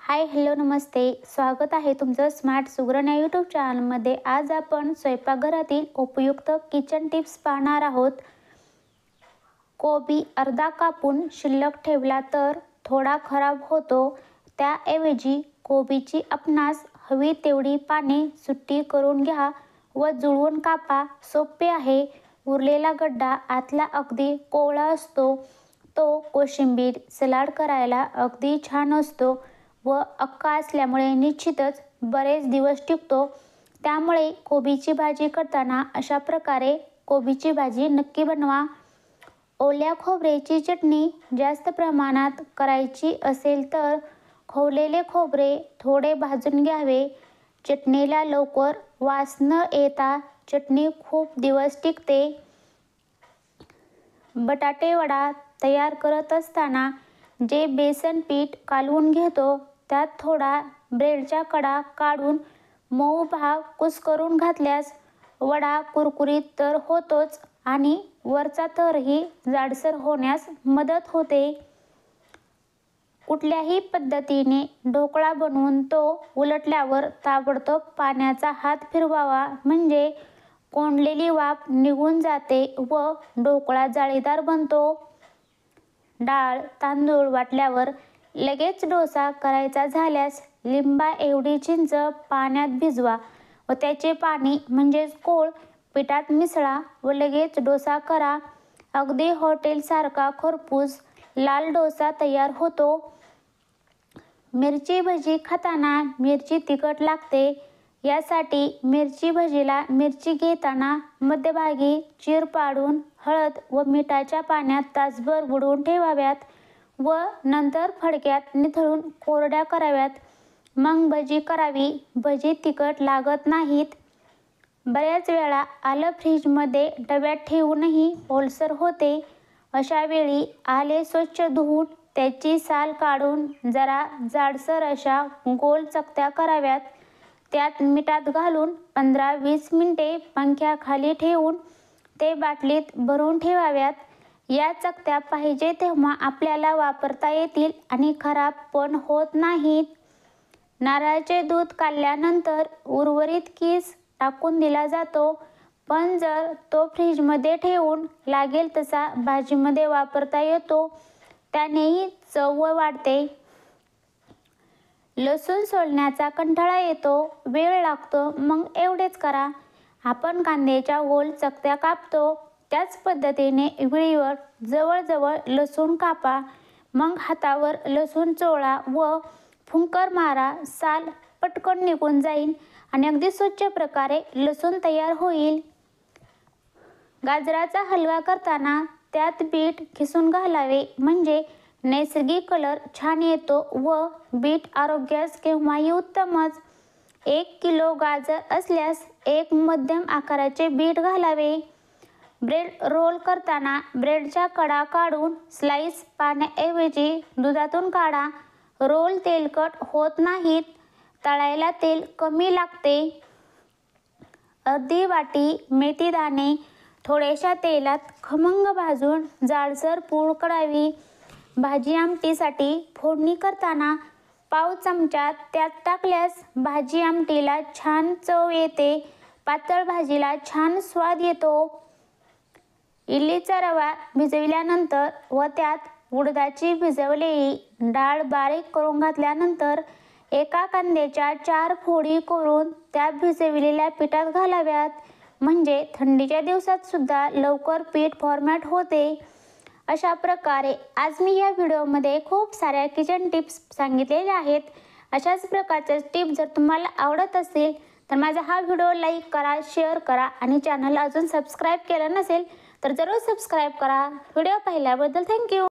Hi hello नमस्ते, स्वागत आहे तुमचं स्मार्ट सुगरण या यूट्यूब चॅनलमध्ये। आज आपण स्वयंपाकघरातील उपयुक्त किचन टिप्स पाहणार आहोत। कोबी अर्धा कापून शिल्लक ठेवला तर थोडा खराब होतो, त्याऐवजी कोबीची आपणास हवी तेवढी पाने सुट्टी करून घ्या व जुळवून कापा। सोपे आहे। उरलेला गड्डा आतला अगदी कोवळा असतो, तो कोशिंबीर सलाड करायला अगदी छान असतो व अख्खा असल्यामुळे निश्चितच बरेच दिवस टिकतो। त्यामुळे कोबीची भाजी करताना अशा प्रकारे कोबीची भाजी नक्की बनवा। ओल्या खोबऱ्याची चटणी जास्त प्रमाणात करायची असेल तर खोवलेले खोबरे थोडे भाजून घ्यावे। चटणीला लवकर वास न येता चटणी खूप दिवस टिकते। बटाटे वडा तयार करत असताना जे बेसन पीठ कालवून घेतो त्यात थोडा ब्रेडचा कडा काढून मऊ भाग कुस्करून घातल्यास वडा कुरकुरीत तर होतोच आणि वरचा थरही जाडसर होण्यास मदत होते। कुठल्याही पद्धतीने ढोकळा बनवून तो उलटल्यावर ताबडतोब पाण्याचा हात फिरवावा, म्हणजे कोंडलेली वाफ निघून जाते व ढोकळा जाळीदार बनतो। डाळ तांदूळ वाटल्यावर लगेच डोसा करायचा झाल्यास लिंबा एवढी चिंच पाण्यात भिजवा व त्याचे पाणी म्हणजेच कोळ पिठात मिसळा व लगेच डोसा करा। अगदी हॉटेलसारखा खरपूस लाल डोसा तयार होतो। मिरची भजी खाताना मिरची तिखट लागते, यासाठी मिरची भजीला मिरची घेताना मध्यभागी चीर पाडून हळद व मिठाच्या पाण्यात तासभर बुडवून ठेवाव्यात व नंतर फडक्यात निथळून कोरड्या कराव्यात, मग भजी करावी। भजी तिखट लागत नाहीत। बऱ्याच वेळा आलं फ्रीजमध्ये डब्यात ठेवूनही ओलसर होते। अशा वेळी आले स्वच्छ धुवून त्याची साल काढून जरा जाडसर अशा गोल चकत्या कराव्यात। त्यात मिठात घालून 15-20 मिनिटे पंख्याखाली ठेवून ते बाटलीत भरून ठेवाव्यात। या चकत्या पाहिजे तेव्हा आपल्याला वापरता येतील आणि खराब पण होत नाहीत। नारळाचे दूध काढल्यानंतर उर्वरित किस टाकून दिला जातो, पण जर तो फ्रीजमध्ये ठेवून लागेल तसा भाजीमध्ये वापरता येतो, त्यानेही चव वाढते। लसूण सोलण्याचा कंटाळा येतो, वेळ लागतो, मग एवढेच करा। आपण कांद्याच्या गोल चकत्या कापतो त्याच पद्धतीने विळीवर जवळ लसूण कापा, मग हातावर लसूण चोळा व फुंकर मारा। साल पटकन निघून जाईल आणि अगदी स्वच्छ प्रकारे लसूण तयार होईल। गाजराचा हलवा करताना त्यात बीट खिसून घालावे, म्हणजे नैसर्गिक कलर छान येतो व बीट आरोग्यास केव्हाही उत्तमच। 1 किलो गाजर असल्यास 1 मध्यम आकाराचे बीट घालावे। ब्रेड रोल करताना ब्रेडचा कडा काढून स्लाइस पाण्याऐवजी दुधातून काढा। रोल तेलकट होत नाहीत, तळायला तेल कमी लागते। अर्धी वाटी मेथी दाणे थोड्याशा तेलात खमंग भाजून जाडसर पूड करावी। भाजी आमटीसाठी फोडणी करताना पाव चमचा त्यात टाकल्यास भाजी आमटीला छान चव येते, पातळ भाजीला छान स्वाद येतो। इडलीचा रवा भिजविल्यानंतर व त्यात उडदाची भिजवलेली डाळ बारीक करून घातल्यानंतर एका कांद्याच्या 4 फोडी करून त्या भिजविलेल्या पिठात घालाव्यात, म्हणजे थंडीच्या दिवसात सुद्धा लवकर पीठ फॉर्मॅट होते। अशा प्रकारे आज मी या व्हिडिओमध्ये खूप साऱ्या किचन टिप्स सांगितलेल्या आहेत। अशाच प्रकारच्या टिप्स जर तुम्हाला आवडत असेल तर माझा हा व्हिडिओ लाईक करा, शेअर करा आणि चॅनलला अजून सबस्क्राईब केलं नसेल तर जरूर सबस्क्राईब करा। व्हिडिओ पाहिल्याबद्दल थँक्यू।